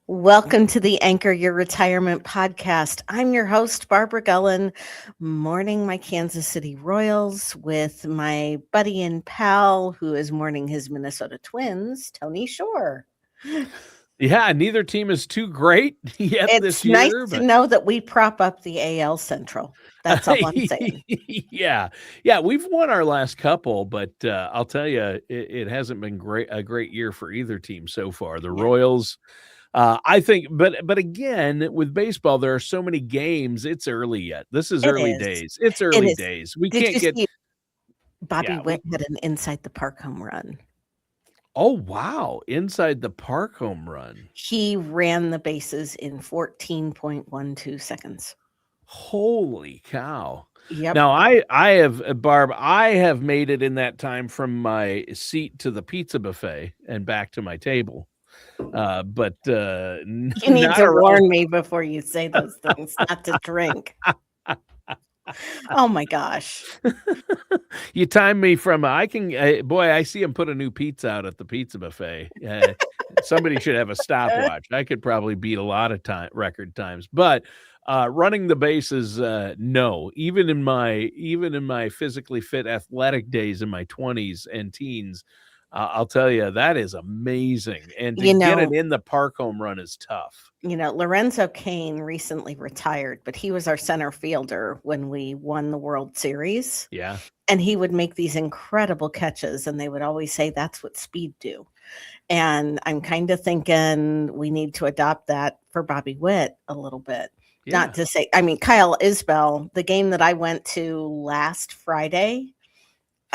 Welcome to the Anchor Your Retirement podcast. I'm your host, Barbara Gullen, mourning my Kansas City Royals with my buddy and pal who is mourning his Minnesota Twins, Tony Shore. Yeah, neither team is too great yet this It's nice year, to but know that we prop up the AL Central. That's all I'm saying. yeah, yeah, we've won our last couple, but I'll tell you, it hasn't been a great year for either team so far. The Yeah, Royals, I think, but again, with baseball, there are so many games. It's early yet. This is it early is. days. It's It early is. days. We Did can't you get, see Bobby yeah, Witt had an inside the park home run? oh wow, inside the park home run. He ran the bases in 14.12 seconds. Holy cow. Yep. Now I have Barb, I have made it in that time from my seat to the pizza buffet and back to my table. But You need not to around. warn me before you say those things not to drink. Oh my gosh. You time me from I can boy, I see him put a new pizza out at the pizza buffet. Somebody should have a stopwatch. I could probably beat a lot of record times, but running the bases, no. Even in my physically fit athletic days in my 20s and teens, I'll tell you that is amazing. And to You get it know, in the park home run is tough. Lorenzo Cain recently retired, but he was our center fielder when we won the World Series. Yeah. And he would make these incredible catches, and they would always say that's what speed do. And I'm kind of thinking we need to adopt that for Bobby Witt a little bit. Not Yeah. to say, I mean, Kyle Isbell, the game that I went to last Friday,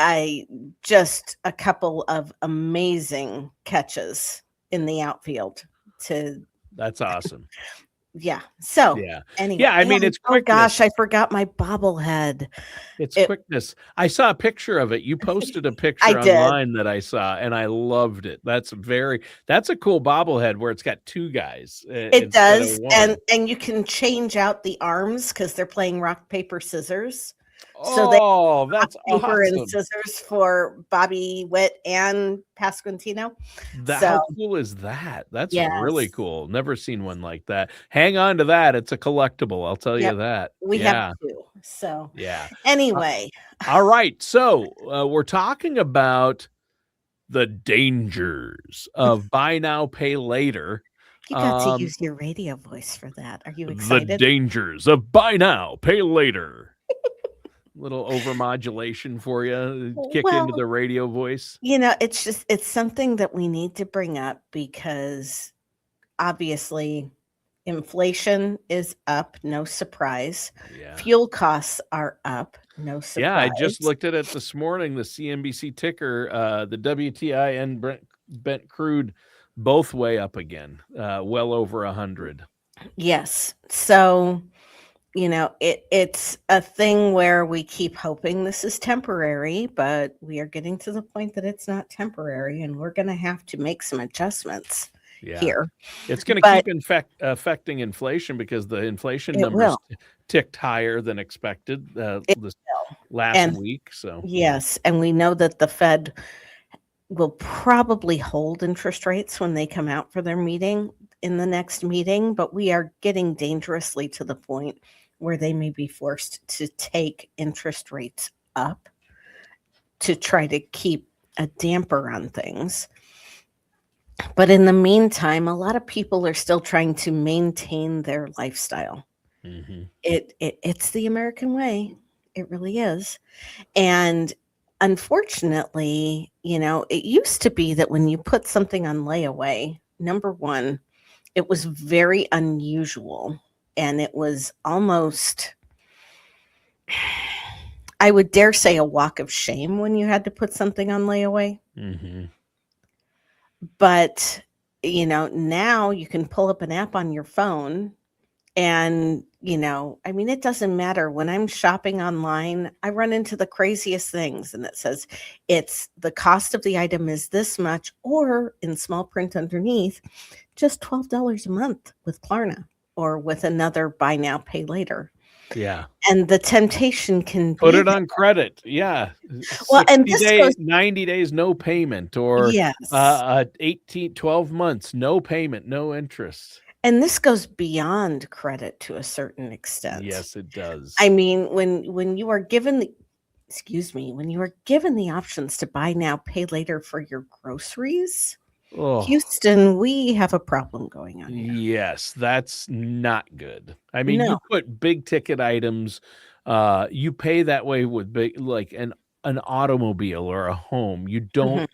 I just a couple of amazing catches in the outfield to That's awesome. yeah. So Yeah. anyway, Yeah, I mean, and it's oh gosh, I quickness. forgot my bobblehead. It's It quickness. I saw a picture of it. You posted a I picture did. online that I saw, and I loved it. That's a cool bobblehead where it's got 2 guys, It instead of does, and 1. and you can change out the arms because 'cause they're playing rock, paper, scissors. So they Oh, rock, that's paper, and awesome. scissors for Bobby Witt and Pasquantino. So, How cool is that? That's really yes. cool. Never seen one like that. Hang on to that. It's a collectible, I'll tell you Yep. that. We have Yeah, 2. So, yeah. Uh, anyway, alright, so, we're talking about the dangers of buy now, pay later. you got to Um use your radio voice for that. Are you The excited? dangers of buy now, pay later. Little overmodulation for you, kick into Well, the radio voice. it's something that we need to bring up because obviously inflation is up, no surprise. Yeah. Fuel costs are up, no Yeah, I just surprise. looked at it this morning, the CNBC ticker, the WTI and Brent crude both way up again, well over 100. Yes. So, it's a thing where we keep hoping this is temporary, but we are getting to the point that it's not temporary and we're going to have to make some adjustments Yeah. here. It's gonna But keep affecting inflation because the inflation it numbers will. ticked higher than expected, It this will. last And week, so yes, and we know that the Fed will probably hold interest rates when they come out for their meeting in the next meeting, but we are getting dangerously to the point where they may be forced to take interest rates up to try to keep a damper on things. But in the meantime, a lot of people are still trying to maintain their lifestyle. mhm. It's the American way. It really is. And unfortunately, it used to be that when you put something on layaway, number one, it was very unusual and it was almost, I would dare say, a walk of shame when you had to put something on layaway. Mhm. But, now you can pull up an app on your phone and, I mean, it doesn't matter. When I'm shopping online, I run into the craziest things and it says it's the cost of the item is this much, or in small print underneath, just $12 a month with Klarna or with another buy now, pay later. Yeah. And the temptation can Put be it there. on credit. Yeah. Well, and 60 this goes, day, 90 days, no payment, or yes. 18, 12 months, no payment, no interest. And this goes beyond credit to a certain extent. Yes, it I does. mean, when you are given the excuse me, when you are given the options to buy now, pay later for your groceries, Oh, Houston, we have a problem going on here. yes, that's not good. I mean, No. you put big ticket items, you pay that way with big, like an automobile or a home. Mhm.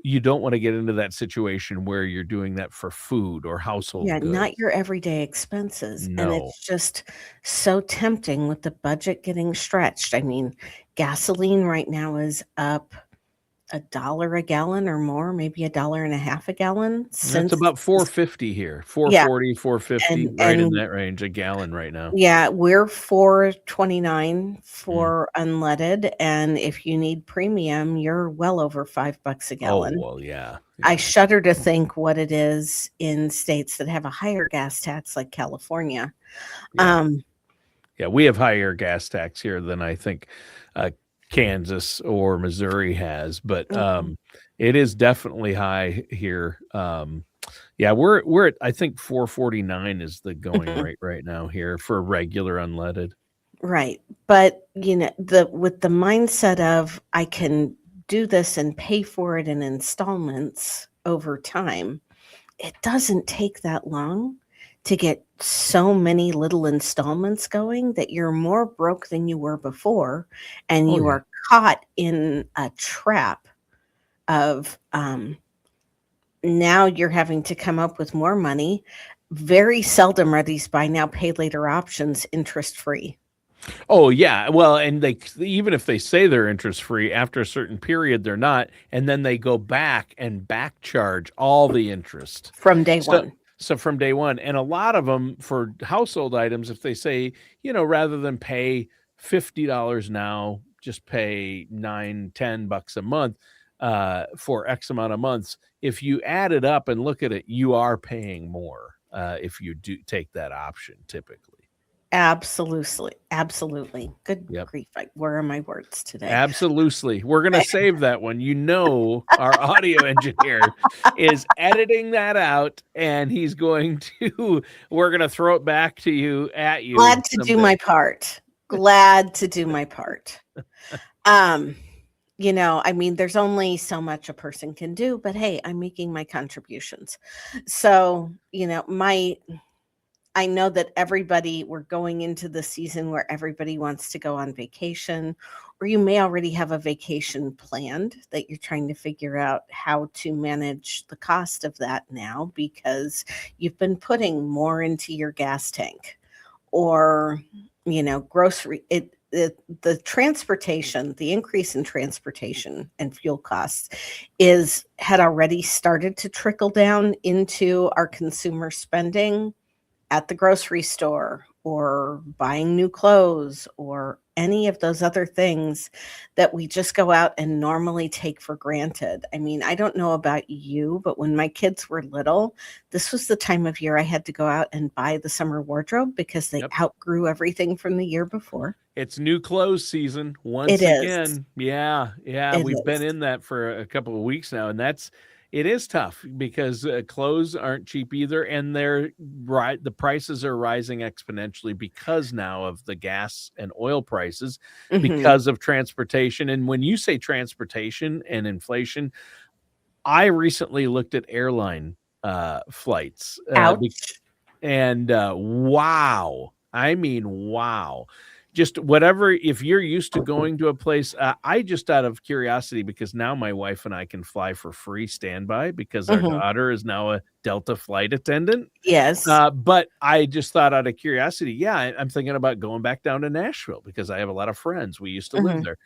You don't wanna get into that situation where you're doing that for food or household Yeah, not goods. your everyday expenses, and No. it's just so tempting with the budget getting stretched. I mean, gasoline right now is up $1 a gallon or more, maybe a dollar and a half a gallon That's since about 4.50 here, yeah, 4.40, 4.50, right in and that range, a gallon right now. yeah, we're 4.29 Mm. for unleaded, and if you need premium, you're well over $5 a Oh, gallon. well, yeah, I yeah, shudder to think what it is in states that have a higher gas tax like California. yeah. Um, Yeah, we have higher gas tax here than I think, uh, Kansas or Missouri has, but, mhm, it is definitely high here. Yeah, we're at, I think 4.49 is the going mhm, rate right now here for regular unleaded. right, but, the with the mindset of, "I can do this and pay for it in installments over time," it doesn't take that long to get so many little installments going that you're more broke than you were before, and Oh, you yeah. are caught in a trap of, now you're having to come up with more money. Very seldom are these buy now, pay later options interest free Oh, yeah, well, and they, even if they say they're interest free, after a certain period, they're not, and then they go back and back charge all the interest. from day So one. so from day 1, and a lot of them for household items, if they say, rather than pay $50 now, just pay 9, $10 a month, for X amount of months. If you add it up and look at it, you are paying more, if you do take that option typically. Absolutely, absolutely. Good Yep. grief, where are my words today? Absolutely. We're gonna save that one. Our audio engineer is editing that out, and he's going to we're gonna throw it back to you at you Glad to do someday. my part. Glad to do my part. Um, I mean, there's only so much a person can do, but hey, I'm making my contributions. So, I know that we're going into the season where everybody wants to go on vacation, or you may already have a vacation planned that you're trying to figure out how to manage the cost of that now because you've been putting more into your gas tank or grocery the transportation, the increase in transportation and fuel costs is had already started to trickle down into our consumer spending at the grocery store or buying new clothes or any of those other things that we just go out and normally take for granted. I mean, I don't know about you, but when my kids were little, this was the time of year I had to go out and buy the summer wardrobe because they Yep. outgrew everything from the year before. It's new clothes season It once is. again. Yeah, yeah, It we've been is. in that for a couple of weeks now, and it is tough because, clothes aren't cheap either, and the prices are rising exponentially because now of the gas and oil prices, Mhm. because of transportation, and when you say transportation and inflation, I recently looked at airline, flights, Ouch. and, wow. I mean, wow. Just whatever, if you're used to going to a place, I just, out of curiosity, because now my wife and I can fly for free standby because our Mhm. daughter is now a Delta flight attendant. Yes. But I just thought, out of curiosity, yeah, I'm thinking about going back down to Nashville because I have a lot of friends. We used to live Mhm. there.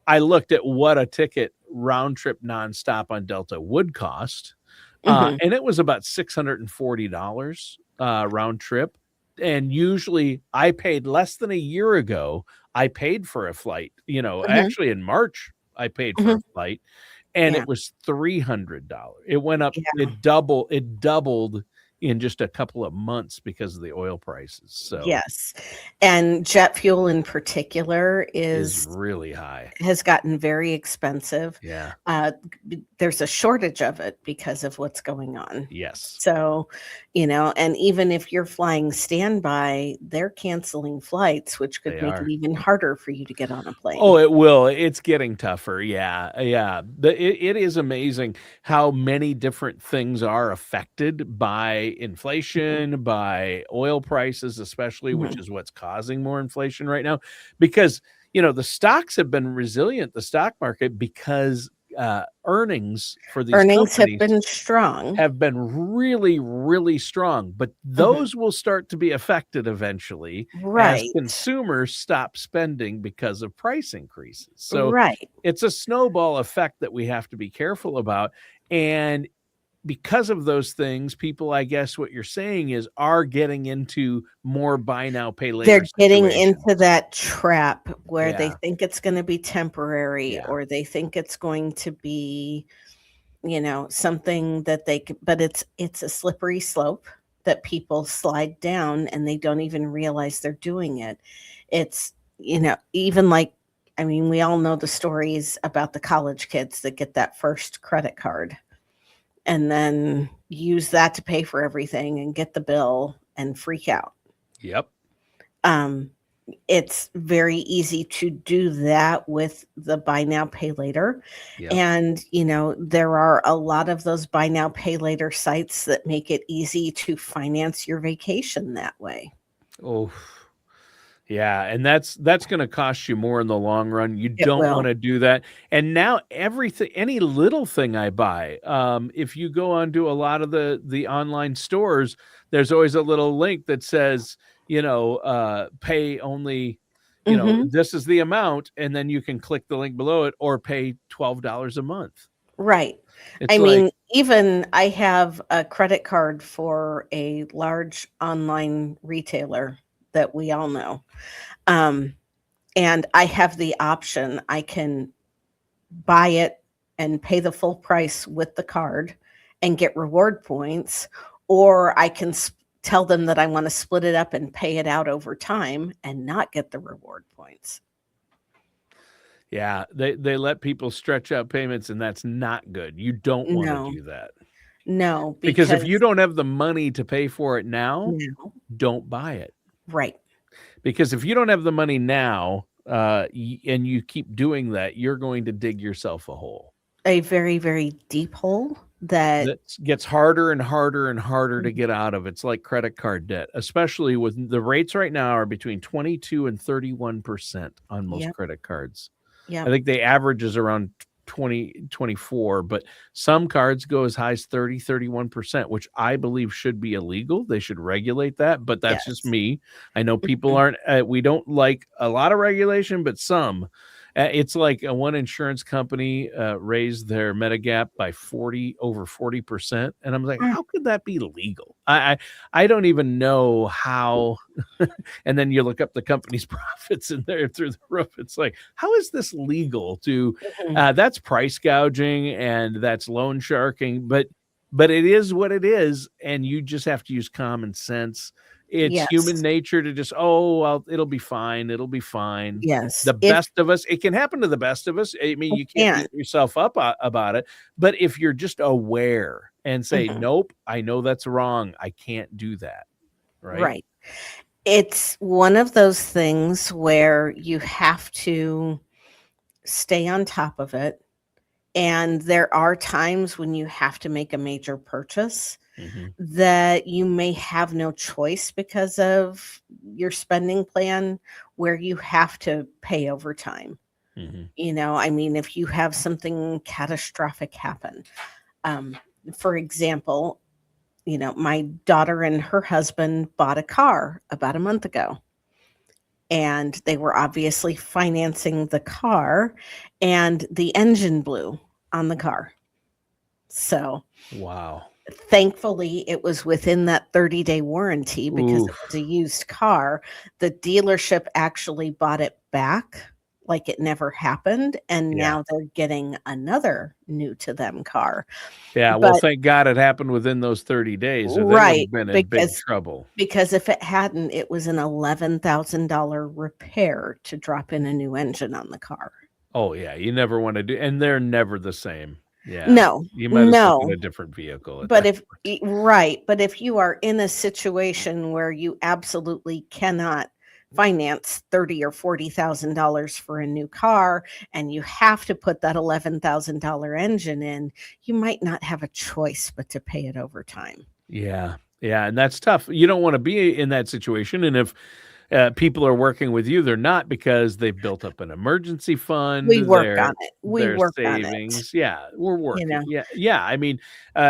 I looked at what a ticket round trip nonstop on Delta would cost, Mhm. and it was about $640, round trip, and usually I paid less than a year ago, I paid for a flight, Mhm. actually in March, I paid for a Mhm. flight, and Yeah. it was $300. It went up, Yeah. it doubled in just a couple of months because of the oil prices. So Yes. And jet fuel in particular is is really high. has gotten very expensive. Yeah. There's a shortage of it because of what's going on. Yes. So, and even if you're flying standby, they're canceling flights, which could They make it are. even harder for you to get on a Oh, plane. it will. It's getting tougher. Yeah, yeah. It is amazing how many different things are affected by Mhm, inflation, by oil prices, especially, which mhm. is what's causing more inflation right now. Because, the stocks have been resilient, the stock market, because earnings for these Earnings have companies been strong. have been really, really strong, but Mhm. those will start to be affected eventually as Right, consumers stop spending because of price increases. So right. it's a snowball effect that we have to be careful about. And because of those things, people, I guess what you're saying is, are getting into more buy now, pay later They're getting situations. into that trap where they Yeah. think it's gonna be temporary, Yeah. or they think it's going to be, something that but it's a slippery slope that people slide down and they don't even realize they're doing it. It's, even like, I mean, we all know the stories about the college kids that get that first credit card and then use that to pay for everything and get the bill and freak out. Yep. Um, it's very easy to do that with the buy now, pay later. Yep. And, there are a lot of those buy now, pay later sites that make it easy to finance your vacation that way. Oh, yeah, and that's gonna cost you more in the long run. You It don't will. wanna do that, and now everything, any little thing I buy, if you go onto a lot of the online stores, there's always a little link that says, pay only, Mhm. this is the amount, and then you can click the link below it or pay $12 a month. Right. It's I like, mean, even I have a credit card for a large online retailer that we all know. Um, and I have the option. I can buy it and pay the full price with the card and get reward points, or I can tell them that I want to split it up and pay it out over time and not get the reward points. yeah, they let people stretch out payments, and that's not good. You don't wanna No, do that. no, Because if you because don't have the money to pay for it now, no, don't buy it. right. Because if you don't have the money now, and you keep doing that, you're going to dig yourself a hole. A very, very deep hole that That gets harder and harder and harder to Mhm. get out of. It's like credit card debt, especially with the rates right now are between 22 and 31% on most Yep, credit cards. I yep, think the average is around 20, 24, but some cards go as high as 30, 31%, which I believe should be illegal. They should regulate that, but that's just yes. me. I know people Mhm. aren't, we don't like a lot of regulation, but some. It's like one insurance company raised their Medigap by 40% over 40%. And I'm like, Mm, how could that be legal? I don't even know how. And then you look up the company's profits and they're through the roof. It's like, how is this legal to mhm. that's price gouging and that's loan sharking, but it is what it is, and you just have to use common sense. It's human Yes, nature to just, "Oh, well, it'll be fine, it'll be fine." yes. The If best of us, it can happen to the best of us. I mean, it you can't can. beat yourself up about it, but if you're just aware and say, Mhm. "Nope, I know that's wrong. I can't do that." Right? Right. It's one of those things where you have to stay on top of it, and there are times when you have to make a major purchase Mhm, that you may have no choice because of your spending plan, where you have to pay overtime. mhm. I mean, if you have something catastrophic happen, um, for example, my daughter and her husband bought a car about a month ago, and they were obviously financing the car, and the engine blew on the car. So, Wow. thankfully, it was within that 30-day warranty because it was a Oof. used car. The dealership actually bought it back like it never happened, and Yeah. now they're getting another new to them car. Yeah, well, But thank God it happened within those 30 days, or they would right, have been in big because trouble. if it hadn't, it was an $11,000 repair to drop in a new engine on the car. Oh, yeah, you never wanna do and they're never the same. Yeah, No, you might as well get no. a different vehicle at But that if point. right, but if you are in a situation where you absolutely cannot finance 30 or $40,000 for a new car and you have to put that $11,000 engine in, you might not have a choice but to pay it over time. Yeah, yeah, and that's tough. You don't wanna be in that situation, and if, people are working with you, they're not because they've built up an emergency fund, We work on it. We their work on it, savings. Yeah, we're you working. know? Yeah, yeah, I mean,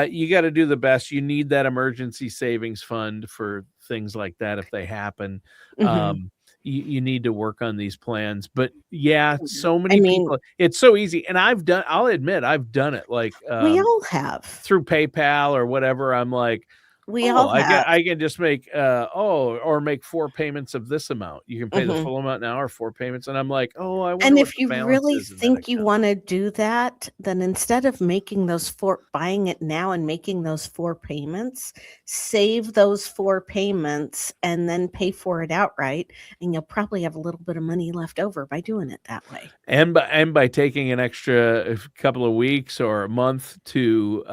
you gotta do the best. You need that emergency savings fund for things like that if they happen. Mhm. You need to work on these plans, but yeah, so I many mean, people it's so easy, and I'll admit I've done it, like, we all have. through PayPal or whatever, I'm like, We "Oh, all have. I can just make, or make 4 payments of this amount. You can pay the Mhm. full amount now or 4 payments," and I'm like, "Oh, I wonder And what if the you balance really is in that think you account." wanna do that, then instead of making those 4 buying it now and making those 4 payments, save those 4 payments and then pay for it outright, and you'll probably have a little bit of money left over by doing it that way. And by taking an extra couple of weeks or a month To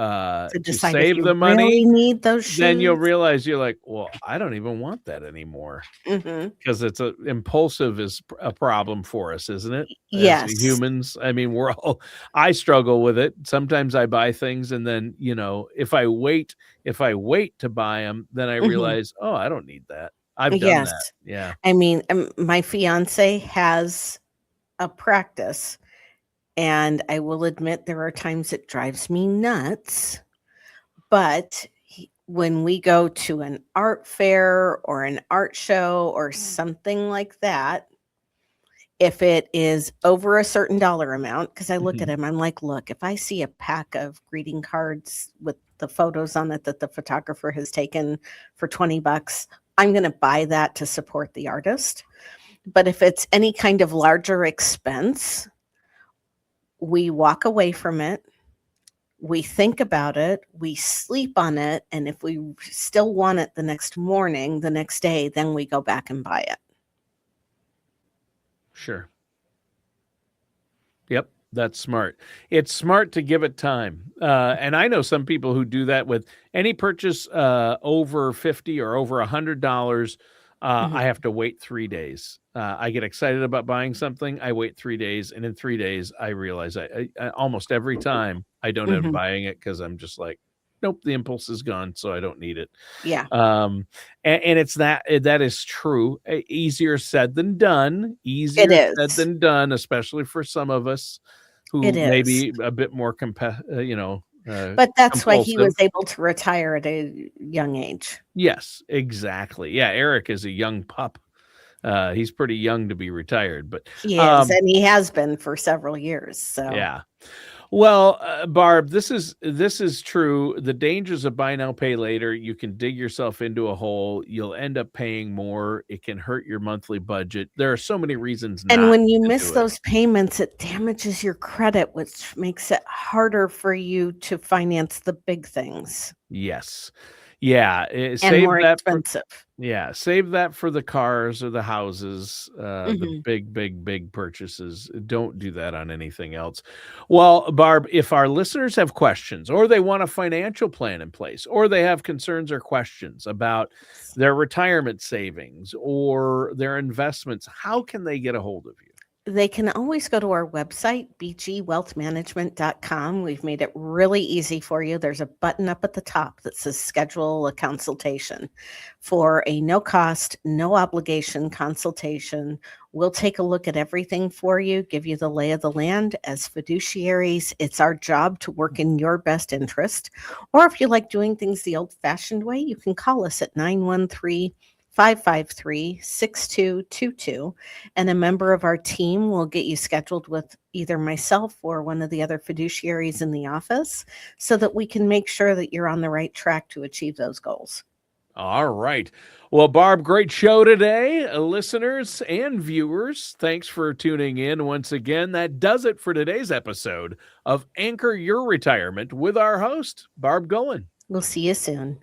to decide if save you the money, really need those then you'll shoes. realize you're like, "Well, I don't even want that anymore." Mhm. 'Cause it's a impulsive is a problem for us, isn't it? As Yes. humans, I mean, we're all I struggle with it. Sometimes I buy things and then, if I wait to buy them, then I Mhm. realize, "Oh, I don't need that." I've done Yes. that. Yeah. I mean, my fiancé has a practice, and I will admit there are times it drives me nuts. But when we go to an art fair or an art show or something like that, if it is over a certain dollar amount, because I look at Mhm. him, I'm like, look, if I see a pack of greeting cards with the photos on it that the photographer has taken for 20 bucks, I'm going to buy that to support the artist. But if it's any kind of larger expense, we walk away from it. We think about it, we sleep on it, and if we still want it the next morning, the next day, then we go back and buy it. Sure. Yep, that's smart. It's smart to give it time, and I know some people who do that with any purchase, over 50 or over $100, I Mhm, have to wait 3 days. I get excited about buying something, I wait 3 days, and in 3 days, I realize I almost every time, I don't end up mhm. buying it because 'cause I'm just like, "Nope, the impulse is gone, so I don't need it." Yeah, Um, and it's that is true. Easier said than done. it Easier said is. than done, especially for some of us It who may is. be a bit more But that's why he was compulsive. able to retire at a young age. Yes, exactly. Yeah, Eric is a young pup. He's pretty young to be retired, but, He is, um and he has been for several years, so yeah. Well, Barb, this is true. The dangers of buy now, pay later, you can dig yourself into a hole. You'll end up paying more. It can hurt your monthly budget. There are so many reasons and not when you to miss do it. those payments, it damages your credit, which makes it harder for you to finance the big things Yes. Yeah, and save more that for expensive. yeah, save that for the cars or the houses, the Mhm. big, big, big purchases. Don't do that on anything else. Well, Barb, if our listeners have questions or they want a financial plan in place or they have concerns or questions about their retirement savings or their investments, how can they get a hold of you? They can always go to our website, bgwealthmanagement.com. We've made it really easy for you. There's a button up at the top that says schedule a consultation for a no cost, no obligation consultation. We'll take a look at everything for you, give you the lay of the land. As fiduciaries, it's our job to work in your best interest. Or if you like doing things the old fashioned way, you can call us at 913-553-6222, and a member of our team will get you scheduled with either myself or one of the other fiduciaries in the office so that we can make sure that you're on the right track to achieve those goals. All right. Well, Barb, great show today. Listeners and viewers, thanks for tuning in once again. That does it for today's episode of Anchor Your Retirement with our host, Barb Goen. We'll see you soon.